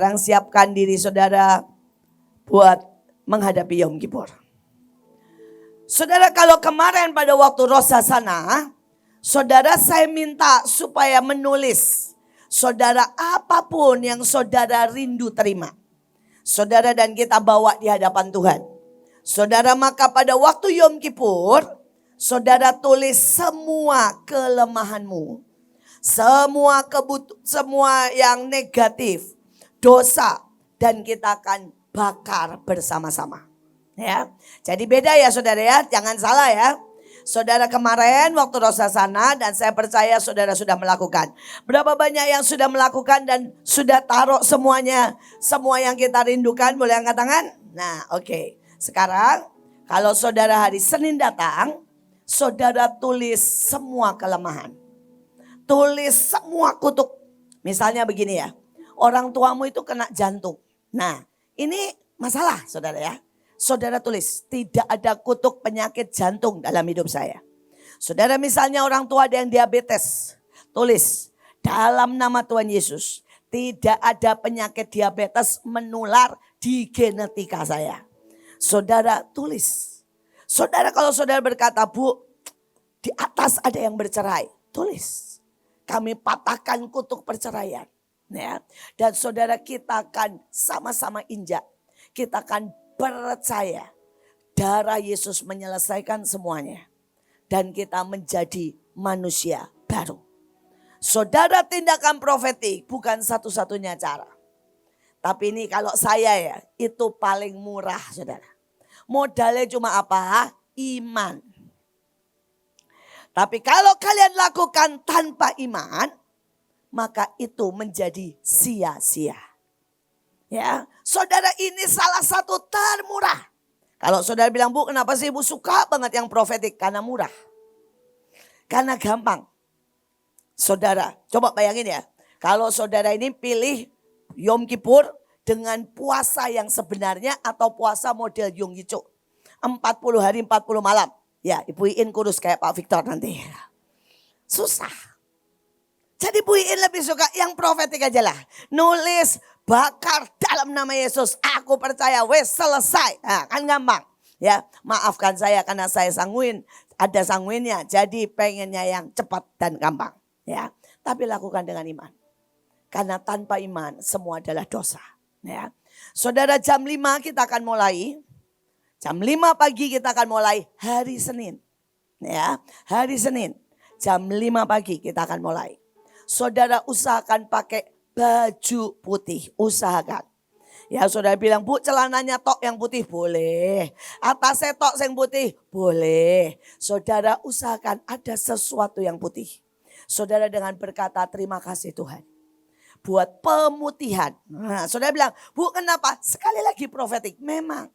Sekarang siapkan diri saudara buat menghadapi Yom Kippur. Saudara, kalau kemarin pada waktu Rosasana, saudara saya minta supaya menulis saudara apapun yang saudara rindu terima. Saudara dan kita bawa di hadapan Tuhan. Saudara, maka pada waktu Yom Kippur, saudara tulis semua kelemahanmu. Semua yang negatif, dosa, dan kita akan bakar bersama-sama. Ya, jadi beda ya saudara ya, jangan salah ya. Saudara kemarin waktu Rosasana dan saya percaya saudara sudah melakukan. Berapa banyak yang sudah melakukan dan sudah taruh semuanya, semua yang kita rindukan, boleh angkat tangan? Nah oke. Sekarang kalau saudara hari Senin datang, saudara tulis semua kelemahan. Tulis semua kutuk. Misalnya begini ya, orang tuamu itu kena jantung. Nah ini masalah saudara ya. Saudara tulis, tidak ada kutuk penyakit jantung dalam hidup saya. Saudara misalnya orang tua ada yang diabetes. Tulis, dalam nama Tuhan Yesus, tidak ada penyakit diabetes menular di genetika saya. Saudara tulis. Saudara kalau saudara berkata, Bu, di atas ada yang bercerai. Tulis, kami patahkan kutuk perceraian. Ya. Dan saudara kita akan sama-sama injak. Kita akan percaya darah Yesus menyelesaikan semuanya. Dan kita menjadi manusia baru. Saudara, tindakan profetik bukan satu-satunya cara. Tapi ini kalau saya ya, itu paling murah saudara. Modalnya cuma apa? Iman. Tapi kalau kalian lakukan tanpa iman, maka itu menjadi sia-sia. Ya, saudara ini salah satu termurah. Kalau saudara bilang, Bu, kenapa sih Ibu suka banget yang profetik? Karena murah. Karena gampang. Saudara, coba bayangin ya. Kalau saudara ini pilih Yom Kippur dengan puasa yang sebenarnya atau puasa model Yong Yicho. 40 hari 40 malam. Ya, Ibu Iin kurus kayak Pak Victor nanti. Susah. Jadi Bu Iin lebih suka yang profetik aja lah. Nulis, bakar dalam nama Yesus. Aku percaya, wes selesai. Nah, kan gampang. Ya, maafkan saya karena saya sanguin. Ada sanguinnya, jadi pengennya yang cepat dan gampang. Ya, tapi lakukan dengan iman. Karena tanpa iman semua adalah dosa. Ya. Saudara, jam 5 kita akan mulai. Jam 5 pagi kita akan mulai hari Senin. Ya, hari Senin. Jam 5 pagi kita akan mulai. Saudara usahakan pakai baju putih, usahakan. Ya saudara bilang, Bu celananya tok yang putih, boleh. Atasnya tok yang putih, boleh. Saudara usahakan ada sesuatu yang putih. Saudara dengan berkata terima kasih Tuhan. Buat pemutihan. Nah, saudara bilang, Bu kenapa? Sekali lagi profetik, memang.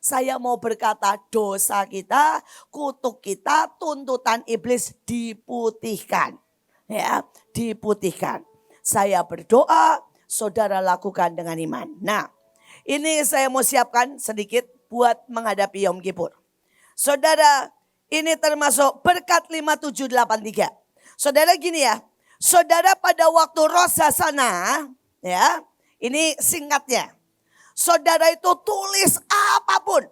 Saya mau berkata dosa kita, kutuk kita, tuntutan iblis diputihkan. Ya, diputihkan. Saya berdoa, saudara lakukan dengan iman. Nah, ini saya mau siapkan sedikit buat menghadapi Yom Kippur. Saudara, ini termasuk berkat 5783. Saudara gini ya, saudara pada waktu Rosasana, ya, ini singkatnya. Saudara itu tulis apapun,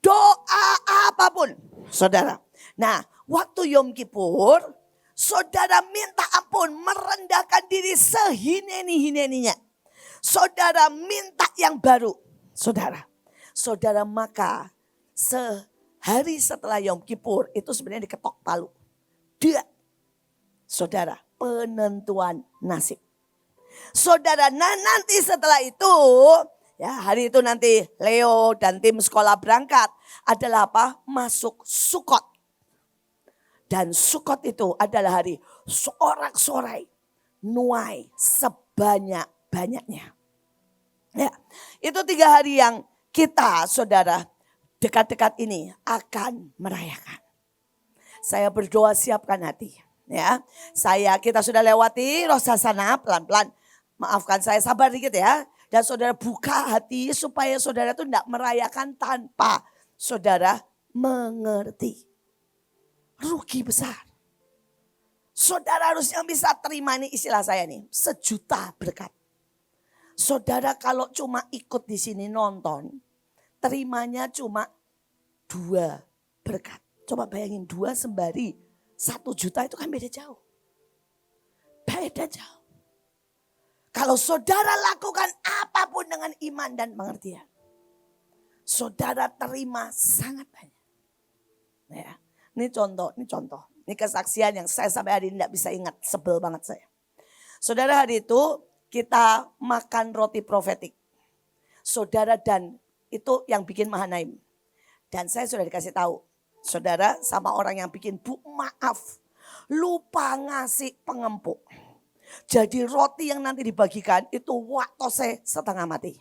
doa apapun, saudara. Nah, waktu Yom Kippur, saudara minta ampun, merendahkan diri sehineni-hineninya. Saudara minta yang baru. Saudara maka sehari setelah Yom Kippur itu sebenarnya diketok palu. Dia, saudara, penentuan nasib. Saudara, nanti setelah itu, ya hari itu nanti Leo dan tim sekolah berangkat adalah apa? Masuk Sukot. Dan Sukot itu adalah hari sorak-sorai, nuai sebanyak-banyaknya. Ya, itu 3 hari yang kita saudara dekat-dekat ini akan merayakan. Saya berdoa siapkan hati. Ya, kita sudah lewati Rosasana pelan-pelan. Maafkan saya sabar dikit ya. Dan saudara buka hati supaya saudara itu tidak merayakan tanpa saudara mengerti. Rugi besar. Saudara harusnya bisa terima ini istilah saya nih. 1 juta berkat. Saudara kalau cuma ikut di sini nonton, terimanya cuma 2 berkat. Coba bayangin 2 sembari 1 juta itu kan beda jauh. Beda jauh. Kalau saudara lakukan apapun dengan iman dan pengertian, saudara terima sangat banyak. Ya, ini contoh. Ini kesaksian yang saya sampai hari ini tidak bisa ingat, sebel banget saya. Saudara, hari itu kita makan roti profetik. Saudara, dan itu yang bikin Mahanaim. Dan saya sudah dikasih tahu, saudara sama orang yang bikin, Bu maaf, lupa ngasih pengempuk. Jadi roti yang nanti dibagikan itu waktu saya setengah mati.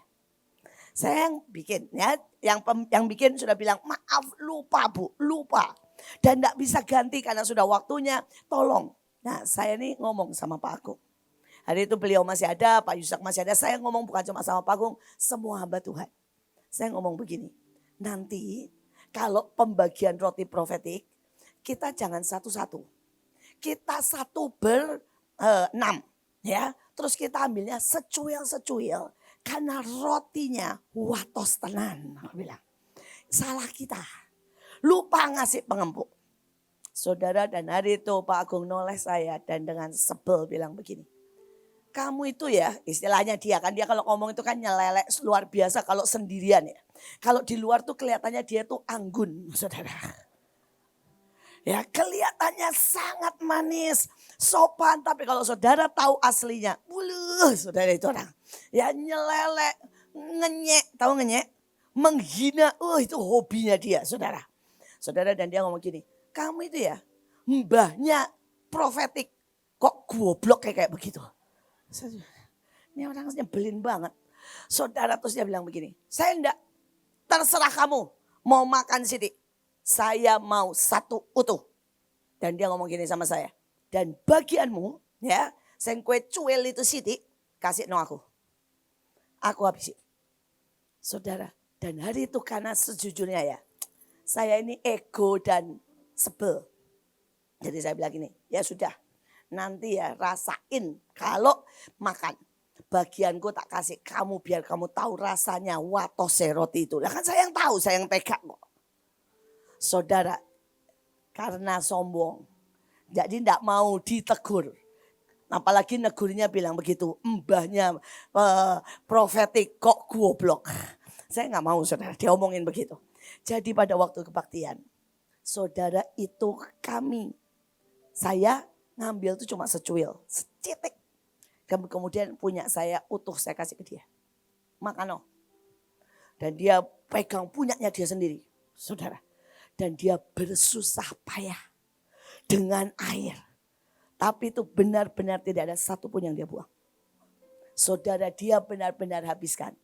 Saya yang bikin ya, yang bikin sudah bilang maaf lupa Bu, lupa. Dan tidak bisa ganti karena sudah waktunya, tolong. Nah saya ini ngomong sama Pak Agung. Hari itu beliau masih ada, Pak Yusak masih ada. Saya ngomong bukan cuma sama Pak Agung, semua hamba Tuhan. Saya ngomong begini, nanti kalau pembagian roti profetik, kita jangan satu-satu. Kita 1 ber-6 ya. Terus kita ambilnya secuil-secuil. Karena rotinya watos tenan. Aku bilang, salah kita. Lupa ngasih pengempuk. Saudara, dan hari itu Pak Agung noleh saya dan dengan sebel bilang begini. Kamu itu ya, istilahnya dia kalau ngomong itu kan nyelelek luar biasa kalau sendirian ya. Kalau di luar tuh kelihatannya dia tuh anggun, saudara. Ya kelihatannya sangat manis, sopan. Tapi kalau saudara tahu aslinya, saudara itu orang. Ya nyelelek, ngenyek, tahu ngenyek? Menghina, itu hobinya dia, saudara. Saudara, dan dia ngomong gini, kamu itu ya mbahnya profetik, kok goblok kayak begitu. Ini orang nyebelin banget. Saudara, terus dia bilang begini, saya enggak, terserah kamu mau makan sidik. Saya mau 1 utuh. Dan dia ngomong gini sama saya, dan bagianmu ya, saya kue cuel itu sidik, kasih no aku. Aku habisin. Saudara, dan hari itu karena sejujurnya ya, saya ini ego dan sebel. Jadi saya bilang gini, ya sudah. Nanti ya rasain kalau makan. Bagianku tak kasih kamu biar kamu tahu rasanya watose roti itu. Lah kan saya yang tahu, saya yang pegang kok. Saudara, karena sombong. Jadi tidak mau ditegur. Apalagi negurnya bilang begitu. Mbahnya profetik kok goblok. Saya nggak mau saudara diomongin begitu. Jadi pada waktu kebaktian. Saudara itu saya ngambil itu cuma secuil, secetek. Kemudian punya saya utuh saya kasih ke dia. Makan. Dan dia pegang punyanya dia sendiri. Saudara. Dan dia bersusah payah dengan air. Tapi itu benar-benar tidak ada satupun yang dia buang. Saudara, dia benar-benar habiskan.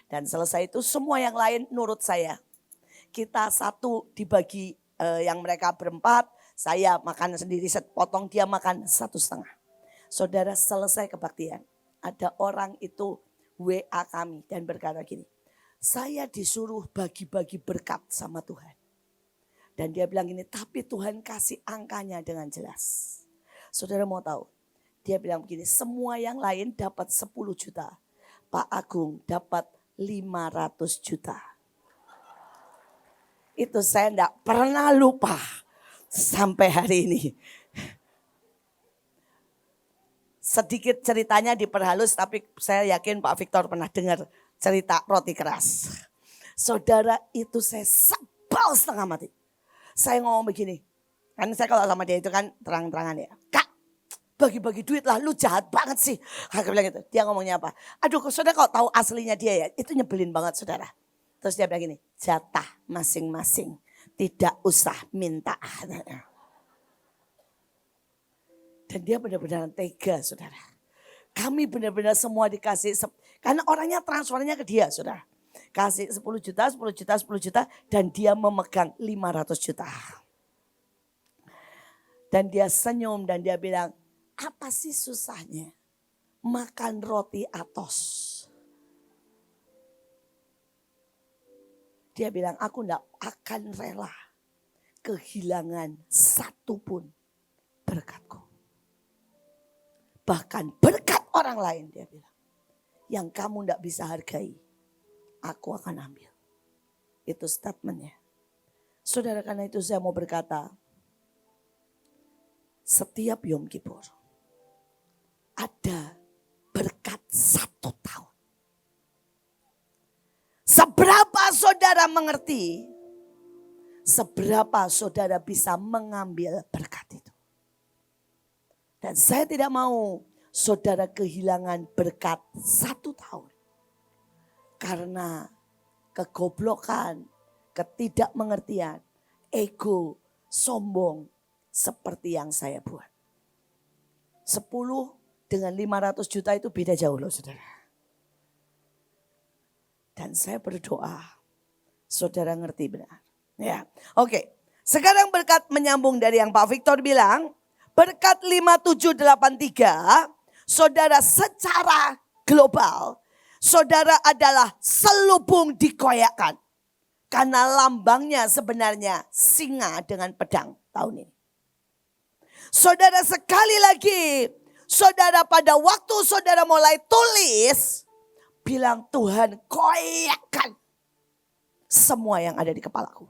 Dan selesai itu semua yang lain nurut saya. Kita 1 dibagi yang mereka berempat. Saya makan sendiri sepotong, dia makan 1,5. Saudara, selesai kebaktian. Ada orang itu WA kami dan berkata gini. Saya disuruh bagi-bagi berkat sama Tuhan. Dan dia bilang gini, tapi Tuhan kasih angkanya dengan jelas. Saudara mau tahu? Dia bilang begini, semua yang lain dapat 10 juta. Pak Agung dapat 500 juta. Itu saya enggak pernah lupa sampai hari ini. Sedikit ceritanya diperhalus, tapi saya yakin Pak Victor pernah dengar cerita roti keras. Saudara, itu saya sebal setengah mati. Saya ngomong begini, kan saya kalau sama dia itu kan terang-terangan ya. Kak, bagi-bagi duit lah, lu jahat banget sih. Kakak bilang gitu. Dia ngomongnya apa? Aduh, saudara kalau tahu aslinya dia ya, itu nyebelin banget saudara. Terus dia bilang gini, jatah masing-masing, tidak usah minta. Dan dia benar-benar tega saudara. Kami benar-benar semua dikasih, karena orangnya transfernya ke dia saudara. Kasih 10 juta, 10 juta, 10 juta dan dia memegang 500 juta. Dan dia senyum dan dia bilang, apa sih susahnya makan roti atos? Dia bilang, aku enggak akan rela kehilangan satupun berkatku. Bahkan berkat orang lain dia bilang. yang kamu tidak bisa hargai, aku akan ambil. Itu statementnya. Saudara, karena itu saya mau berkata, setiap Yom Kippur ada berkat 1 tahun. Seberapa saudara mengerti, seberapa saudara bisa mengambil berkat itu. Dan saya tidak mau saudara kehilangan berkat 1 tahun. Karena kegoblokan, ketidakmengertian, ego, sombong seperti yang saya buat. 10 dengan 500 juta itu beda jauh loh saudara. Dan saya berdoa, saudara ngerti benar. Ya, oke. Sekarang berkat menyambung dari yang Pak Victor bilang, berkat 5783, saudara secara global, saudara adalah selubung dikoyakkan. Karena lambangnya sebenarnya singa dengan pedang tahun ini. Saudara sekali lagi, saudara pada waktu saudara mulai tulis, bilang Tuhan koyakkan semua yang ada di kepalaku.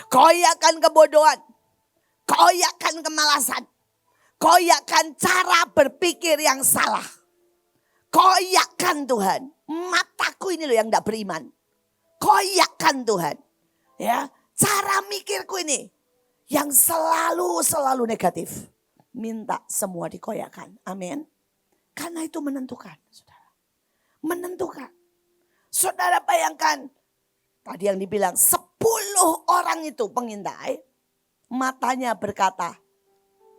Koyakkan kebodohan, koyakkan kemalasan, koyakkan cara berpikir yang salah. Koyakkan Tuhan, mataku ini loh yang tidak beriman. Koyakkan Tuhan, ya cara mikirku ini yang selalu negatif. Minta semua dikoyakkan, amin. Karena itu menentukan, saudara. Menentukan. Saudara bayangkan, tadi yang dibilang 10 orang itu pengintai, matanya berkata,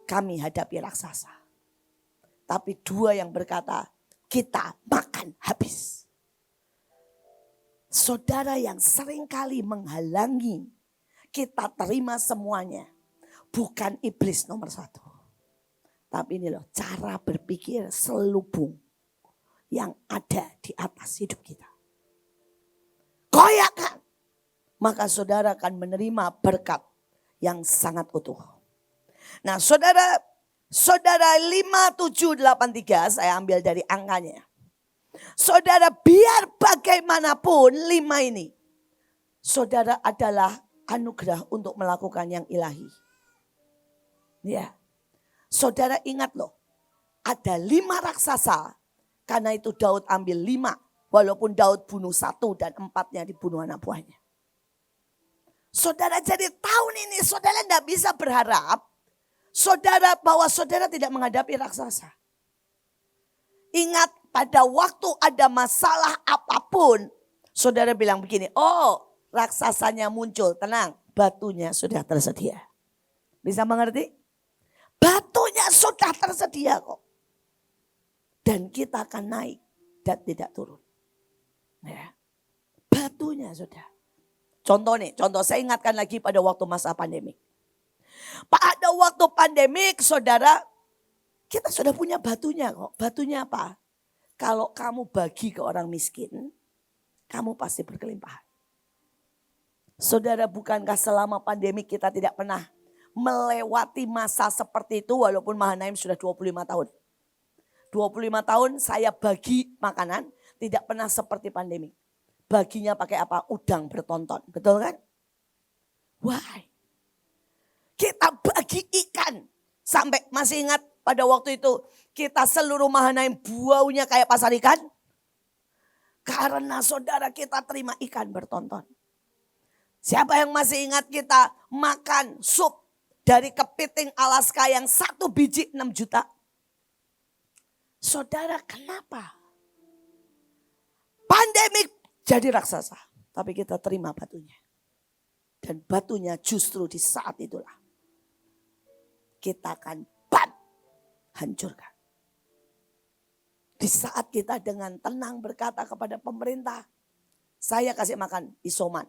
kami hadapi raksasa. Tapi 2 yang berkata, kita makan habis. Saudara yang seringkali menghalangi kita terima semuanya, bukan iblis nomor 1. Tapi ini loh cara berpikir selubung yang ada di atas hidup kita. Koyakkan. Maka saudara akan menerima berkat yang sangat utuh. Nah saudara 5783 saya ambil dari angkanya. Saudara biar bagaimanapun 5 ini. Saudara adalah anugerah untuk melakukan yang ilahi. Ya. Saudara ingat loh. Ada 5 raksasa. Karena itu Daud ambil 5. Walaupun Daud bunuh 1 dan 4-nya dibunuh anak buahnya. Saudara jadi tahun ini saudara tidak bisa berharap. Saudara bahwa saudara tidak menghadapi raksasa. Ingat pada waktu ada masalah apapun. Saudara bilang begini. Oh raksasanya muncul. Tenang batunya sudah tersedia. Bisa mengerti? Batunya sudah tersedia kok. Dan kita akan naik dan tidak turun. Ya. Batunya sudah. Contoh saya ingatkan lagi pada waktu masa pandemik. Pada waktu pandemik saudara, kita sudah punya batunya kok. Batunya apa? Kalau kamu bagi ke orang miskin, kamu pasti berkelimpahan. Saudara, bukankah selama pandemik kita tidak pernah melewati masa seperti itu walaupun Mahanaim sudah 25 tahun. 25 tahun saya bagi makanan tidak pernah seperti pandemi. Baginya pakai apa? Udang bertonton. Betul kan? Why? Kita bagi ikan. Sampai masih ingat pada waktu itu kita seluruh Mahanaim baunya kayak pasar ikan. Karena saudara kita terima ikan bertonton. Siapa yang masih ingat kita makan sup dari kepiting Alaska yang 1 biji 6 juta? Saudara kenapa? Pandemik jadi raksasa. Tapi kita terima batunya. Dan batunya justru di saat itulah. Kita akan hancurkan. Di saat kita dengan tenang berkata kepada pemerintah. Saya kasih makan isoman.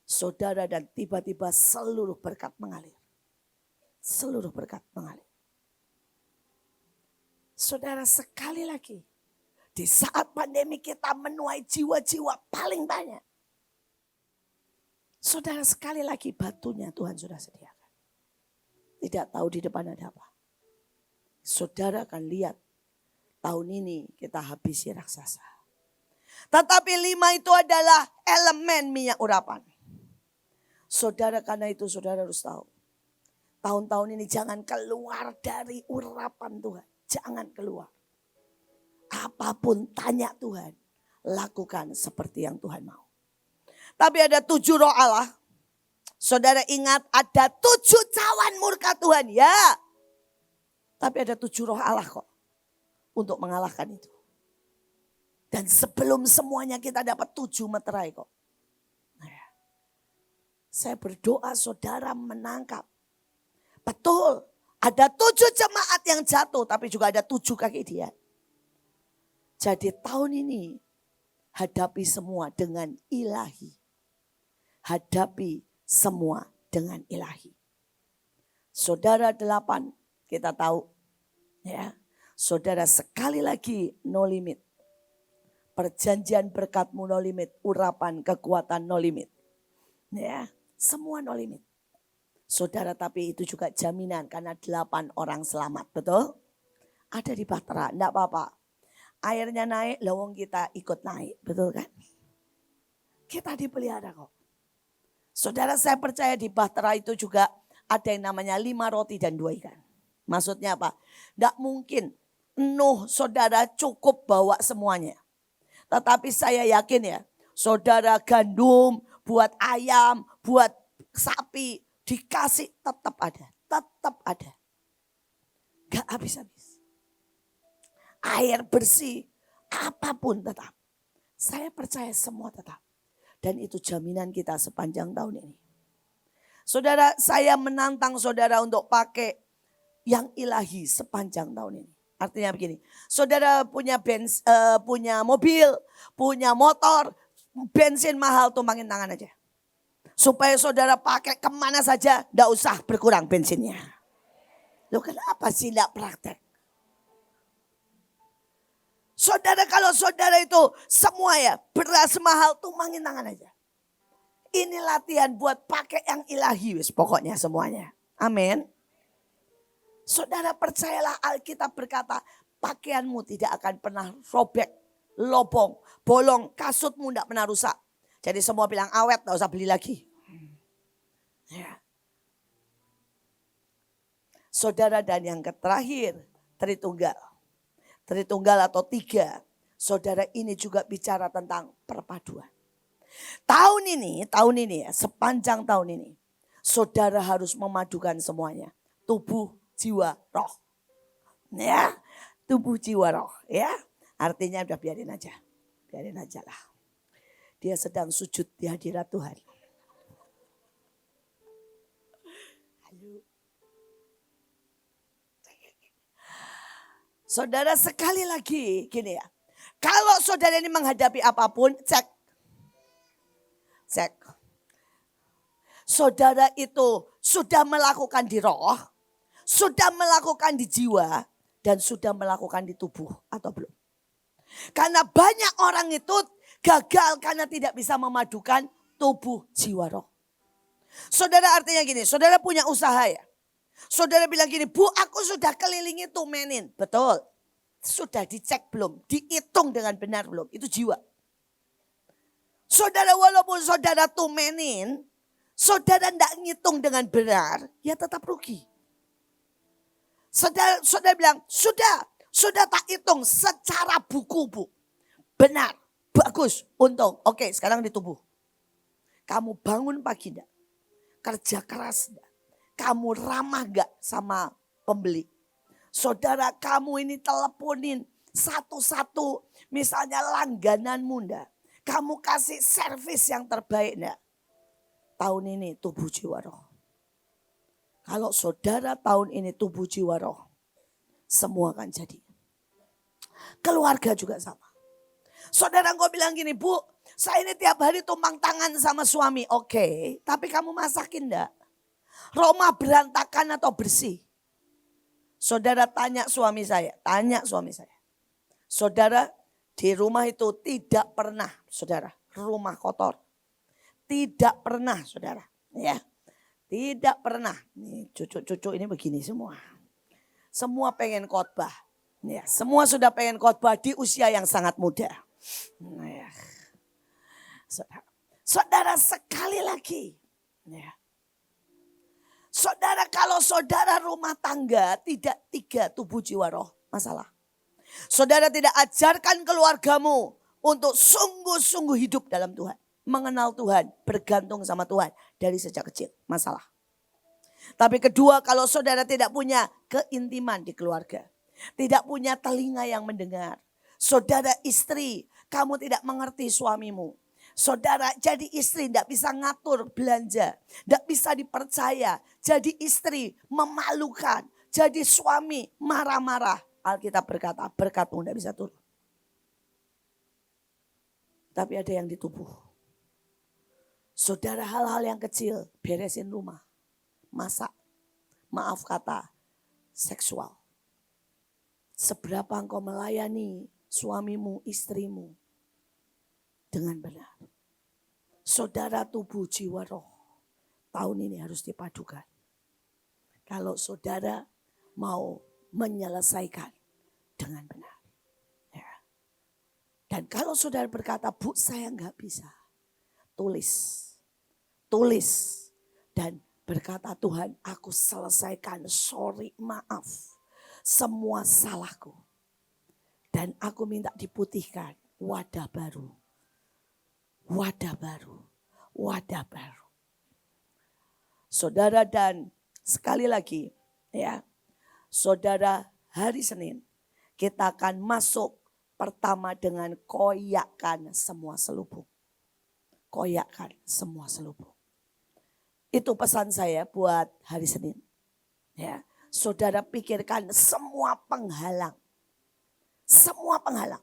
Saudara dan tiba-tiba seluruh berkat mengalir. Seluruh berkat mengalir. Saudara sekali lagi. Di saat pandemi kita menuai jiwa-jiwa paling banyak. Saudara sekali lagi batunya Tuhan sudah sediakan. Tidak tahu di depan ada apa. Saudara akan lihat tahun ini kita habisi raksasa. Tetapi 5 itu adalah elemen minyak urapan. Saudara, karena itu saudara harus tahu. Tahun-tahun ini jangan keluar dari urapan Tuhan. Jangan keluar. Apapun tanya Tuhan. Lakukan seperti yang Tuhan mau. Tapi ada 7 roh Allah. Saudara ingat ada 7 cawan murka Tuhan. Ya. Tapi ada 7 roh Allah kok. Untuk mengalahkan itu. Dan sebelum semuanya kita dapat 7 meterai kok. Saya berdoa saudara menangkap. Betul, ada 7 jemaat yang jatuh tapi juga ada 7 kaki dia. Jadi tahun ini hadapi semua dengan ilahi. Hadapi semua dengan ilahi. Saudara 8 kita tahu ya. Saudara sekali lagi no limit. Perjanjian berkatmu no limit, urapan kekuatan no limit. Ya. Semua no limit. Saudara, tapi itu juga jaminan karena 8 orang selamat. Betul? Ada di Bahtera, enggak apa-apa. Airnya naik, lawang kita ikut naik. Betul kan? Kita dipelihara kok. Saudara, saya percaya di Bahtera itu juga ada yang namanya 5 roti dan 2 ikan. Maksudnya apa? Enggak mungkin Nuh saudara cukup bawa semuanya. Tetapi saya yakin ya, saudara gandum, buat ayam, buat sapi, dikasih tetap ada. Tetap ada. Gak habis-habis. Air bersih, apapun tetap. Saya percaya semua tetap. Dan itu jaminan kita sepanjang tahun ini. Saudara, saya menantang saudara untuk pakai yang ilahi sepanjang tahun ini. Artinya begini, saudara punya punya mobil, punya motor, bensin mahal, tumbangin tangan aja. Supaya saudara pakai kemana saja, enggak usah berkurang bensinnya. Loh kenapa sih enggak praktek? Saudara, kalau saudara itu semua ya beras mahal, tumbangin tangan aja. Ini latihan buat pakai yang ilahi wis pokoknya semuanya. Amin. Saudara percayalah, Alkitab berkata pakaianmu tidak akan pernah robek, lobong, bolong, kasutmu tidak pernah rusak. Jadi semua bilang awet, gak usah beli lagi. Ya. Saudara, dan yang terakhir, Tritunggal. Tritunggal atau 3. Saudara, ini juga bicara tentang perpaduan. Tahun ini ya, sepanjang tahun ini, saudara harus memadukan semuanya. Tubuh, jiwa, roh. Ya, tubuh, jiwa, roh. Ya, artinya udah biarin aja lah. Dia sedang sujud di hadirat Tuhan. Halo. Saudara, sekali lagi gini ya. Kalau saudara ini menghadapi apapun, cek. Saudara itu sudah melakukan di roh, sudah melakukan di jiwa, dan sudah melakukan di tubuh atau belum. Karena banyak orang itu gagal karena tidak bisa memadukan tubuh, jiwa, roh. Saudara, artinya gini, saudara punya usaha ya. Saudara bilang gini, Bu, aku sudah kelilingi tumenin. Betul. Sudah dicek belum? Dihitung dengan benar belum? Itu jiwa. Saudara, walaupun saudara tumenin, saudara tidak ngitung dengan benar, ya tetap rugi. Saudara bilang, sudah tak hitung secara buku, Bu. Benar, bagus, untung. Oke, sekarang di tubuh. Kamu bangun pagi enggak? Kerja keras enggak? Kamu ramah enggak sama pembeli? Saudara, kamu ini teleponin satu-satu, misalnya langgananmu enggak? Kamu kasih servis yang terbaik enggak? Tahun ini tubuh, jiwa, roh. Kalau saudara tahun ini tubuh, jiwa, roh, semua akan jadi. Keluarga juga sama. Saudara engkau bilang gini, Bu, saya ini tiap hari tumpang tangan sama suami. Oke, tapi kamu masakin enggak? Rumah berantakan atau bersih? Saudara tanya suami saya. Saudara, di rumah itu tidak pernah, saudara, rumah kotor. Tidak pernah, saudara. Ya, tidak pernah. Nih cucu-cucu ini begini semua. Semua pengen khotbah. Ya, semua sudah pengen khotbah di usia yang sangat muda. Nah, ya. Saudara sekali lagi. Ya. Saudara, kalau saudara rumah tangga tidak 3 tubuh jiwa roh, masalah. Saudara tidak ajarkan keluargamu untuk sungguh-sungguh hidup dalam Tuhan. Mengenal Tuhan, bergantung sama Tuhan dari sejak kecil, masalah. Tapi kedua, kalau saudara tidak punya keintiman di keluarga, tidak punya telinga yang mendengar. Saudara istri, kamu tidak mengerti suamimu. Saudara jadi istri tidak bisa ngatur belanja, tidak bisa dipercaya. Jadi istri memalukan, jadi suami marah-marah. Alkitab berkata berkatmu tidak bisa turun. Tapi ada yang di tubuh. Saudara hal-hal yang kecil, beresin rumah, masak, maaf kata, seksual. Seberapa engkau melayani suamimu, istrimu dengan benar. Saudara tubuh jiwa roh tahun ini harus dipadukan. Kalau saudara mau menyelesaikan dengan benar. Ya. Dan kalau saudara berkata, Bu saya enggak bisa. Tulis. Dan berkata Tuhan aku selesaikan, sorry maaf. Semua salahku. Dan aku minta diputihkan wadah baru. Wadah baru. Saudara, dan sekali lagi ya. Saudara, hari Senin kita akan masuk pertama dengan koyakkan semua selubung. Koyakkan semua selubung. Itu pesan saya buat hari Senin. Ya, saudara pikirkan semua penghalang. Semua penghalang.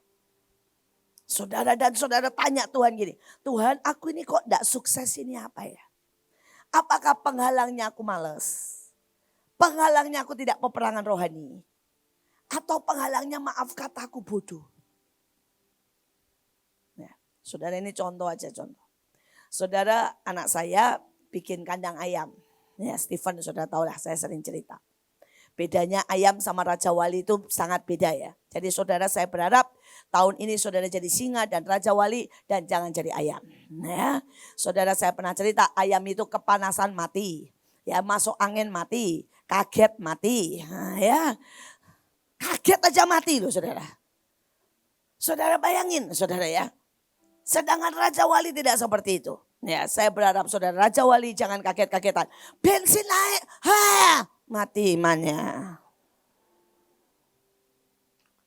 Saudara dan saudara tanya Tuhan gini, Tuhan aku ini kok gak sukses ini apa ya? Apakah penghalangnya aku malas? Penghalangnya aku tidak peperangan rohani? Atau penghalangnya maaf kata aku bodoh? Ya, saudara ini contoh aja contoh. Saudara anak saya bikin kandang ayam. Ya, Stephen saudara tahu lah saya sering cerita. Bedanya ayam sama Raja Wali itu sangat beda ya. Jadi saudara saya berharap tahun ini saudara jadi singa dan Raja Wali dan jangan jadi ayam. Ya, saudara saya pernah cerita ayam itu kepanasan mati. Ya masuk angin mati, kaget mati. Nah, ya kaget aja mati loh saudara. Saudara bayangin saudara ya. Sedangkan Raja Wali tidak seperti itu. Ya, saya berharap saudara Raja Wali jangan kaget-kagetan. Bensin naik, mati imannya.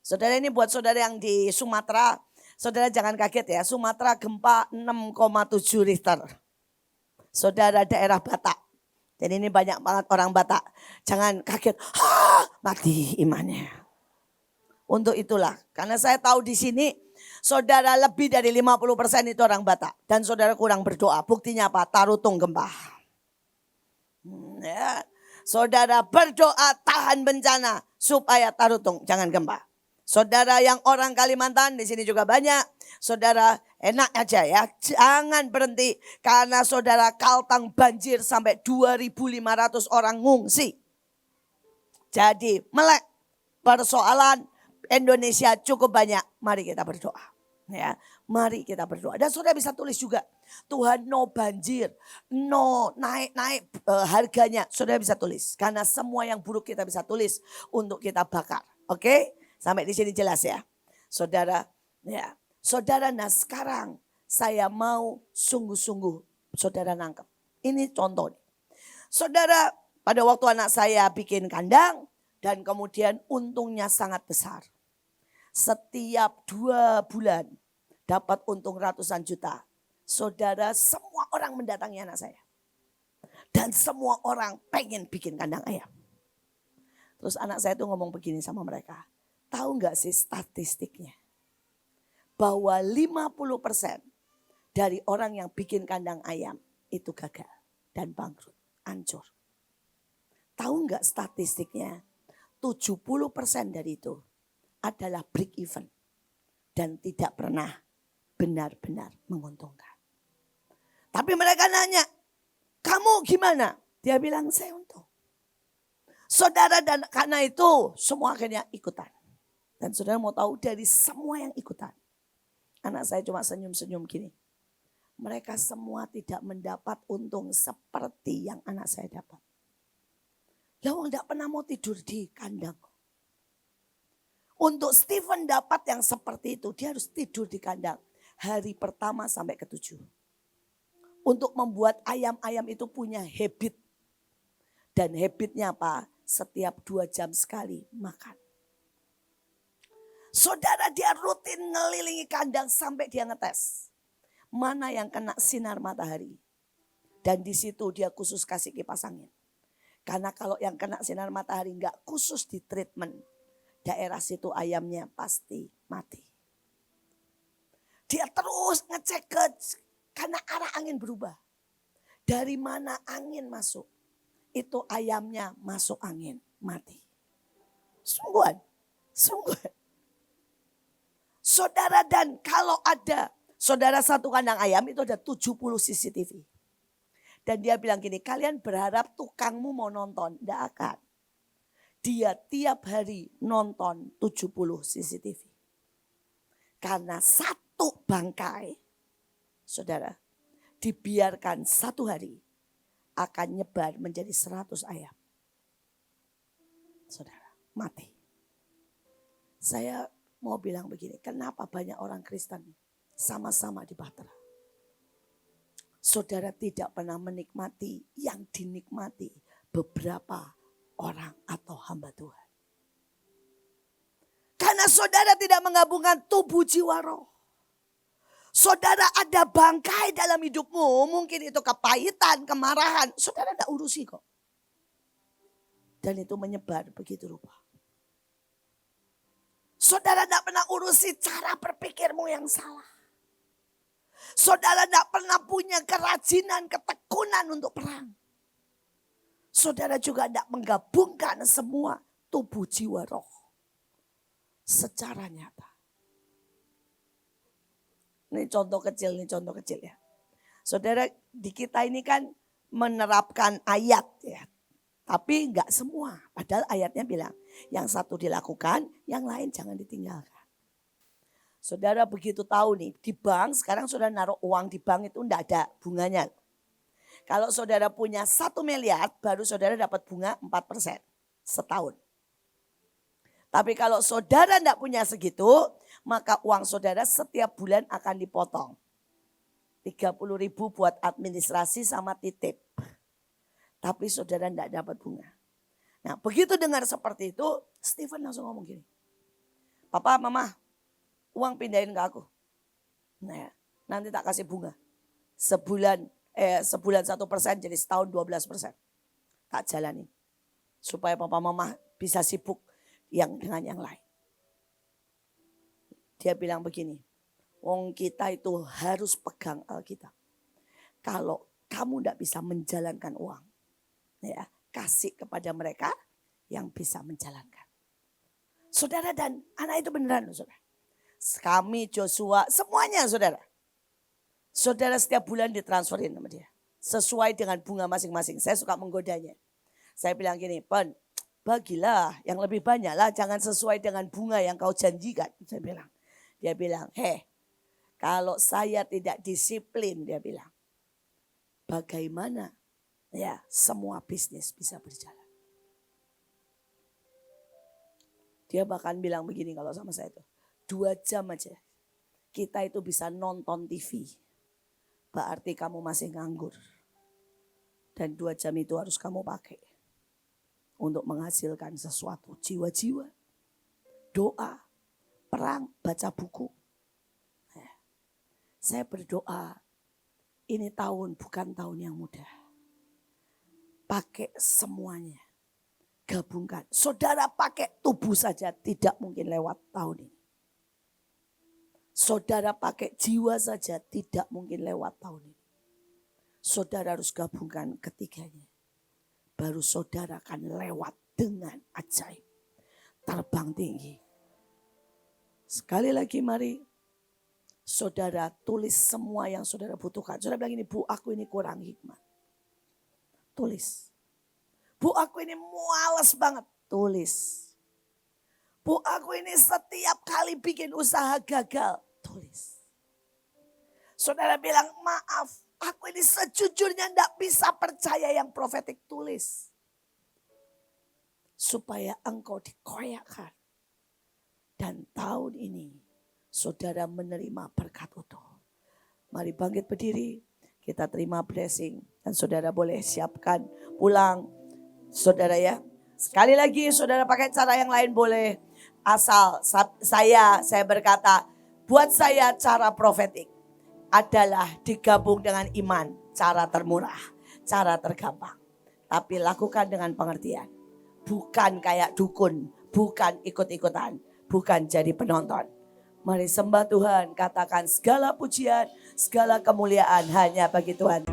Saudara ini buat saudara yang di Sumatera, saudara jangan kaget ya. Sumatera gempa 6,7 Richter. Saudara daerah Batak. Jadi ini banyak banget orang Batak. Jangan kaget, mati imannya. Untuk itulah, karena saya tahu di sini saudara lebih dari 50% itu orang Batak. Dan saudara kurang berdoa. Buktinya apa? Tarutung gempa. Ya. Saudara berdoa tahan bencana supaya Tarutung jangan gempa. Saudara yang orang Kalimantan di sini juga banyak. Saudara enak aja ya. Jangan berhenti karena saudara Kaltang banjir sampai 2.500 orang ngungsi. Jadi melek persoalan Indonesia cukup banyak. Mari kita berdoa. Ya, mari kita berdoa. Dan saudara bisa tulis juga. Tuhan no banjir, no naik harganya. Saudara bisa tulis. Karena semua yang buruk kita bisa tulis untuk kita bakar. Oke? Sampai di sini jelas ya. Saudara, ya. Saudara, nah sekarang saya mau sungguh-sungguh saudara nangkep. Ini contoh. Saudara, pada waktu anak saya bikin kandang dan kemudian untungnya sangat besar. Setiap 2 bulan dapat untung ratusan juta. Saudara, semua orang mendatangi anak saya. Dan semua orang pengen bikin kandang ayam. Terus anak saya tuh ngomong begini sama mereka. Tahu gak sih statistiknya? Bahwa 50% dari orang yang bikin kandang ayam itu gagal dan bangkrut, hancur. Tahu gak statistiknya? 70% dari itu adalah break even dan tidak pernah benar-benar menguntungkan. Tapi mereka nanya, kamu gimana? Dia bilang saya untung. Saudara, dan karena itu semua akhirnya ikutan. Dan saudara mau tahu dari semua yang ikutan. Anak saya cuma senyum-senyum gini. mereka semua tidak mendapat untung seperti yang anak saya dapat. Lalu tidak pernah mau tidur di kandang. Untuk Stephen dapat yang seperti itu, dia harus tidur di kandang. Hari pertama sampai ke-7. Untuk membuat ayam-ayam itu punya habit. Dan habitnya apa? Setiap 2 jam sekali makan. Saudara, dia rutin ngelilingi kandang sampai dia ngetes. Mana yang kena sinar matahari. Dan di situ dia khusus kasih kipas angin. Karena kalau yang kena sinar matahari enggak khusus di treatment. Daerah situ ayamnya pasti mati. Dia terus ngecek karena arah angin berubah. Dari mana angin masuk, itu ayamnya masuk angin, mati. Sungguhan. Saudara, dan kalau ada saudara satu kandang ayam itu ada 70 CCTV. Dan dia bilang gini, kalian berharap tukangmu mau nonton? Tidak akan. Dia tiap hari nonton 70 CCTV. Karena satu bangkai, saudara, dibiarkan 1 hari akan nyebar menjadi 100 ayam. Saudara, mati. Saya mau bilang begini, kenapa banyak orang Kristen sama-sama di Bahtera? Saudara tidak pernah menikmati yang dinikmati beberapa orang atau hamba Tuhan. Karena saudara tidak menggabungkan tubuh jiwa roh. Saudara ada bangkai dalam hidupmu, mungkin itu kepahitan, kemarahan. Saudara tidak urusi kok. Dan itu menyebar begitu rupa. Saudara tidak pernah urusi cara berpikirmu yang salah. Saudara tidak pernah punya kerajinan, ketekunan untuk perang. Saudara juga tidak menggabungkan semua tubuh jiwa roh secara nyata. Ini contoh kecil ya. Saudara, di kita ini kan menerapkan ayat ya. Tapi enggak semua. Padahal ayatnya bilang yang satu dilakukan, yang lain jangan ditinggalkan. Saudara begitu tahu nih, di bank sekarang saudara naruh uang di bank itu enggak ada bunganya. Kalau saudara punya 1 miliar, baru saudara dapat bunga 4% setahun. Tapi kalau saudara tidak punya segitu, maka uang saudara setiap bulan akan dipotong. 30.000 buat administrasi sama titip. Tapi saudara tidak dapat bunga. Nah begitu dengar seperti itu, Stephen langsung ngomong gini. Papa, mama, uang pindahin ke aku. Nah, nanti tak kasih bunga. Sebulan 1% jadi setahun 12%. Tak jalanin. Supaya papa mama bisa sibuk yang dengan yang lain. Dia bilang begini. Wong kita itu harus pegang Alkitab. Kalau kamu tidak bisa menjalankan uang. Ya, kasih kepada mereka yang bisa menjalankan. Saudara dan anak itu beneran saudara. Kami, Joshua, semuanya saudara. Saudara setiap bulan ditransferin sama dia. Sesuai dengan bunga masing-masing. Saya suka menggodanya. Saya bilang gini, Pen, bagilah yang lebih banyak lah. Jangan sesuai dengan bunga yang kau janjikan. Saya bilang. Dia bilang, kalau saya tidak disiplin, dia bilang. Bagaimana ya semua bisnis bisa berjalan. Dia bahkan bilang begini kalau sama saya itu. 2 jam aja kita itu bisa nonton TV. Berarti kamu masih nganggur. Dan 2 jam itu harus kamu pakai. Untuk menghasilkan sesuatu. Jiwa-jiwa. Doa. Perang. Baca buku. Saya berdoa. Ini tahun bukan tahun yang mudah. Pakai semuanya. Gabungkan. Saudara pakai tubuh saja tidak mungkin lewat tahun ini. Saudara pakai jiwa saja tidak mungkin lewat tahun ini. Saudara harus gabungkan ketiganya. Baru saudara akan lewat dengan ajaib. Terbang tinggi. Sekali lagi mari saudara tulis semua yang saudara butuhkan. Saudara bilang ini, Bu, aku ini kurang hikmat. Tulis. Bu, aku ini malas banget. Tulis. Bu, aku ini setiap kali bikin usaha gagal. Tulis. Saudara bilang, maaf, aku ini sejujurnya tidak bisa percaya yang prophetic tulis. Supaya engkau dikoyakkan. Dan tahun ini saudara menerima berkat utuh. Mari bangkit berdiri, kita terima blessing. Dan saudara boleh siapkan pulang. Saudara ya, sekali lagi saudara pakai cara yang lain boleh. Asal saya berkata, buat saya cara profetik adalah digabung dengan iman. Cara termurah, cara tergampang. Tapi lakukan dengan pengertian. Bukan kayak dukun, bukan ikut-ikutan, bukan jadi penonton. Mari sembah Tuhan, katakan segala pujian, segala kemuliaan hanya bagi Tuhan.